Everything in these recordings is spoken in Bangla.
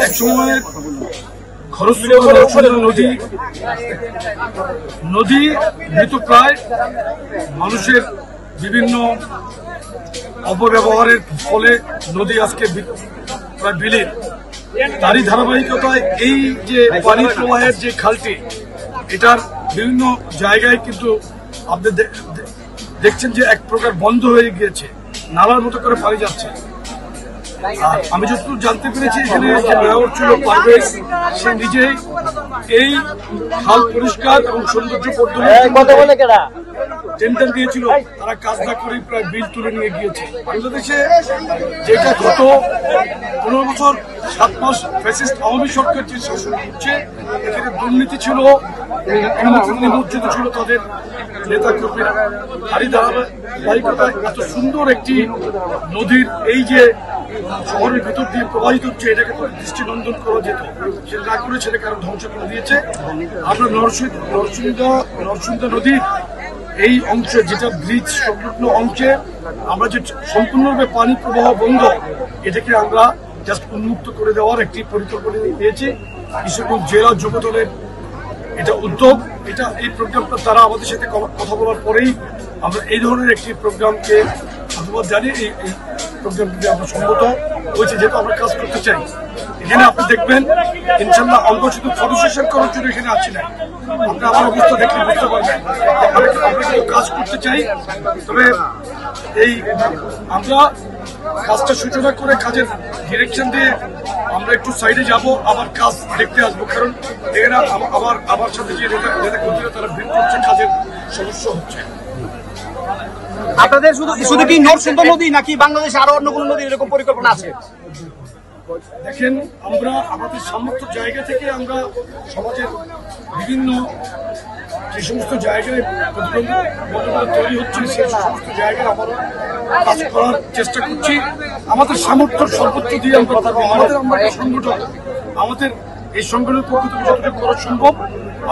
এক সময় নদী মৃতপ্রায়, মানুষের বিভিন্ন অপব্যবহারের ফলে নদী আজকে প্রায় বিলীন। তারই ধারাবাহিকতায় এই যে পানি প্রবাহের যে খালটি, এটার বিভিন্ন জায়গায় কিন্তু আপনি দেখছেন যে এক প্রকার বন্ধ হয়ে গিয়েছে, নালার মতো করে পানি যাচ্ছে। আর আমি যতটুকু জানতে পেরেছি, এখানে যে মেয়র ছিল পারভেজ, সে নিজেই এই খাল পরিষ্কার এবং সৌন্দর্য টেন্ডার দিয়েছিল, তারা কাজ না করে প্রায় বিল তুলে নিয়ে গিয়েছে। বাংলাদেশে যেটা গত 15 বছর 7 মাস ফ্যাসিস্ট আওয়ামী সরকার যে শাসন করছে, এখানে দুর্নীতি ছিল, নিমজ্জিত ছিল তাদের নেতা কর্মীরা। তারই ধারাবাহিকতায় এত সুন্দর একটি নদীর এই যে শহরের ভিতর দিয়ে প্রবাহিত হচ্ছে, এটাকে দৃষ্টিনন্দন করা যেত, সেটা না করে সেটাকে আরো ধ্বংস করে দিয়েছে। আমরা নরসুন্দা নদীর এই অংশে, যেটা ব্রিজ সংলগ্ন অংশে আমরা যে সম্পূর্ণরূপে পানি প্রবাহ বন্ধ, এটাকে আমরা জাস্ট উন্মুক্ত করে দেওয়ার একটি পরিকল্পনা নিয়েছি। কিশোরগঞ্জ জেলা যুব দলের এটা উদ্যোগ, এটা এই প্রোগ্রামটা তারা আমাদের সাথে কথা বলার পরেই আমরা এই ধরনের একটি প্রোগ্রামকে ধন্যবাদ জানিয়ে এই প্রোগ্রামটিতে আমরা সম্মত হয়েছে, যেহেতু আমরা কাজ করতে চাই। এখানে আপনি দেখবেন ইনশাল্লাহ আমরা শুধু ফটো সেশন করার জন্য এখানে আছি না, আপনি আমার অবস্থা দেখলে বুঝতে পারবেন আমরা কিন্তু কাজ করতে চাই। তবে এই আমরা কাজটা সূচনা করে কাজের ডিরেকশন দিয়ে আমরা একটু সাইডে যাব, আবার কাজ দেখতে আসবো, কারণ এখানে আমার সাথে যে নেতা কর্মীরা তারা ভিড় করছে, কাজের সমস্যা হচ্ছে। আপনাদের শুধু কি নরসুন্দর নদী নাকি বাংলাদেশে আরো অন্য কোন নদী এরকম পরিকল্পনা আছে? দেখেন, আমরা আমাদের সামর্থ্য জায়গা থেকে আমরা সমাজের বিভিন্ন যে সমস্ত জায়গায় প্রতিবন্ধকতা তৈরি হচ্ছে, সেই সমস্ত জায়গায় আমরা কাজ করার চেষ্টা করছি। আমাদের সামর্থ্য সর্বোচ্চ দিয়ে আমরা আমাদের সংগঠন, আমাদের এই সংগঠনের পক্ষ থেকে যতটুকু করা সম্ভব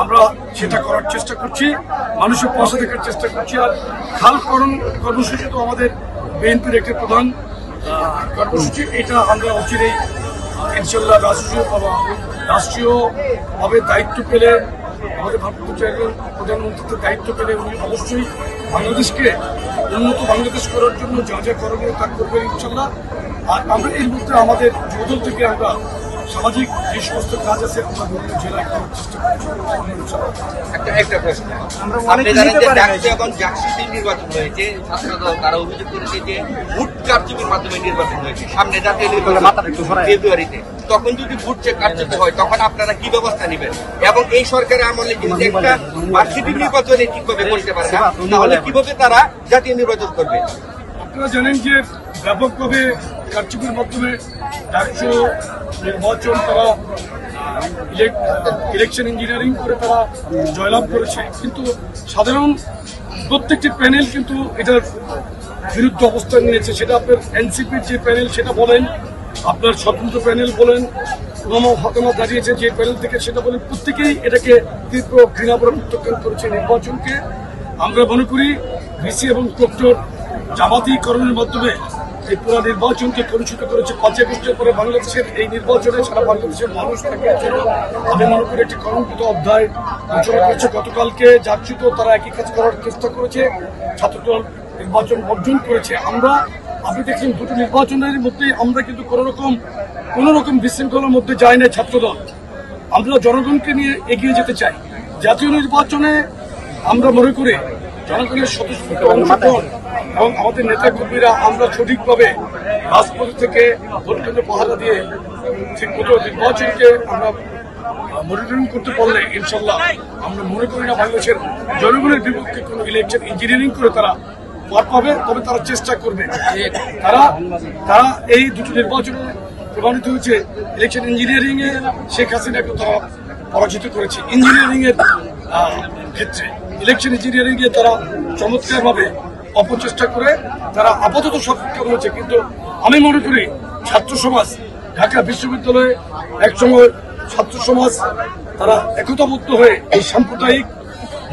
আমরা সেটা করার চেষ্টা করছি, মানুষের পাশে দেখার চেষ্টা করছি। আর খালকরণ কর্মসূচি তো আমাদের বিএনপির একটি প্রধান কর্মসূচি, এটা আমরা অচিরেই ইনশাল্লাহ রাষ্ট্রীয়ভাবে দায়িত্ব পেলে, আমাদের ভারপ্রাপ্ত চেয়ারম্যান প্রধানমন্ত্রীর দায়িত্ব পেলে উনি অবশ্যই বাংলাদেশকে উন্নত বাংলাদেশ করার জন্য যা যা করণীয় তা করবেন ইনশাল্লাহ। আর আমরা এর মধ্যে আমাদের যুবদল থেকে আমরা সামাজিক যে সমস্ত কাজ আছে আমরা বিভিন্ন জেলায় করার চেষ্টা করছি। একটা প্রশ্ন, আপনি জানেন যে ডাকসু এবং জাকসুতে নির্বাচন হয়েছে, ছাত্রদল তারা অভিযোগ করেছে যে ভোট কারচুপির মাধ্যমে নির্বাচন হয়েছে, সামনে জাতীয় নির্বাচন ফেব্রুয়ারিতে, তখন যদি ভোট কারচুপি হয় তখন আপনারা কি ব্যবস্থা নেবেন? এবং এই সরকারের আমলে যদি একটা ভার্সিটি নির্বাচনে ঠিকভাবে করতে পারে না, তাহলে কিভাবে তারা জাতীয় নির্বাচন করবে? আপনারা জানেন যে ব্যাপকভাবে কারচুপির মাধ্যমে ডাকসু নির্বাচন তারা ইলেকশন ইঞ্জিনিয়ারিং করে তারা জয়লাভ করেছে, কিন্তু সাধারণ প্রত্যেকটি প্যানেল কিন্তু এটার বিরুদ্ধে অবস্থান নিয়েছে। সেটা আপনার এনসিপির যে প্যানেল সেটা বলেন, আপনার স্বতন্ত্র প্যানেল বলেন, হতমত দাঁড়িয়েছে যে প্যানেল থেকে সেটা বলেন, প্রত্যেকেই এটাকে তীব্র ঘৃণা প্রত্যাখ্যান করেছে নির্বাচনকে। আমরা মনে করি ভিসি এবং প্রক্টর জামাতিকরণের মাধ্যমে এই পুরো নির্বাচনকে কলুষিত করেছে। 5 আগস্টের পরে বাংলাদেশের এই নির্বাচনে সারা বাংলাদেশের মানুষ থাকে, আমি মনে করি একটি কলঙ্কিত অধ্যায় ঘোষণা করেছে। গতকালকে যাচ্ছিত তারা একই কাজ করার চেষ্টা করেছে, ছাত্রদল নির্বাচন বর্জন করেছে। আপনি দেখছেন দুটো নির্বাচনের মধ্যে আমরা কিন্তু কোন রকম বিশৃঙ্খলার মধ্যে যাই না ছাত্রদল। আমরা জনগণকে নিয়ে এগিয়ে যেতে চাই। জাতীয় নির্বাচনে আমরা মনে করি জনগণের স্বতঃস্ফূর্ত অংশগ্রহণ এবং আমাদের নেতা কর্মীরা আমরা সঠিকভাবে রাজপথ থেকে ভোট কেন্দ্র পাহারা দিয়ে ঠিকমতো নির্বাচনকে আমরা মনিটরিং করতে পারলে ইনশাল্লাহ আমরা মনে করি না বাংলাদেশের জনগণের বিপক্ষে কোনো ইলেকশন ইঞ্জিনিয়ারিং করে তারা পার পাবে। তবে তারা চেষ্টা করবে, তারা এই দুটো নির্বাচনে প্রমাণিত হয়েছে ইলেকশন ইঞ্জিনিয়ারিং এ শেখ হাসিনাকে তারা পরাজিত করেছে। ইঞ্জিনিয়ারিং এর ক্ষেত্রে ইলেকশন ইঞ্জিনিয়ারিং এ তারা চমৎকারভাবে অপচেষ্টা করে তারা আপাতত সফল হয়েছে। কিন্তু আমি মনে করি ছাত্র সমাজ, ঢাকা বিশ্ববিদ্যালয়ে একসময় ছাত্র সমাজ তারা একতাবদ্ধ হয়ে এই সাম্প্রদায়িক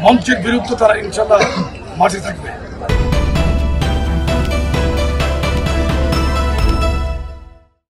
মঞ্চের বিরুদ্ধে তারা ইনশাল্লাহ মাঠে থাকবে।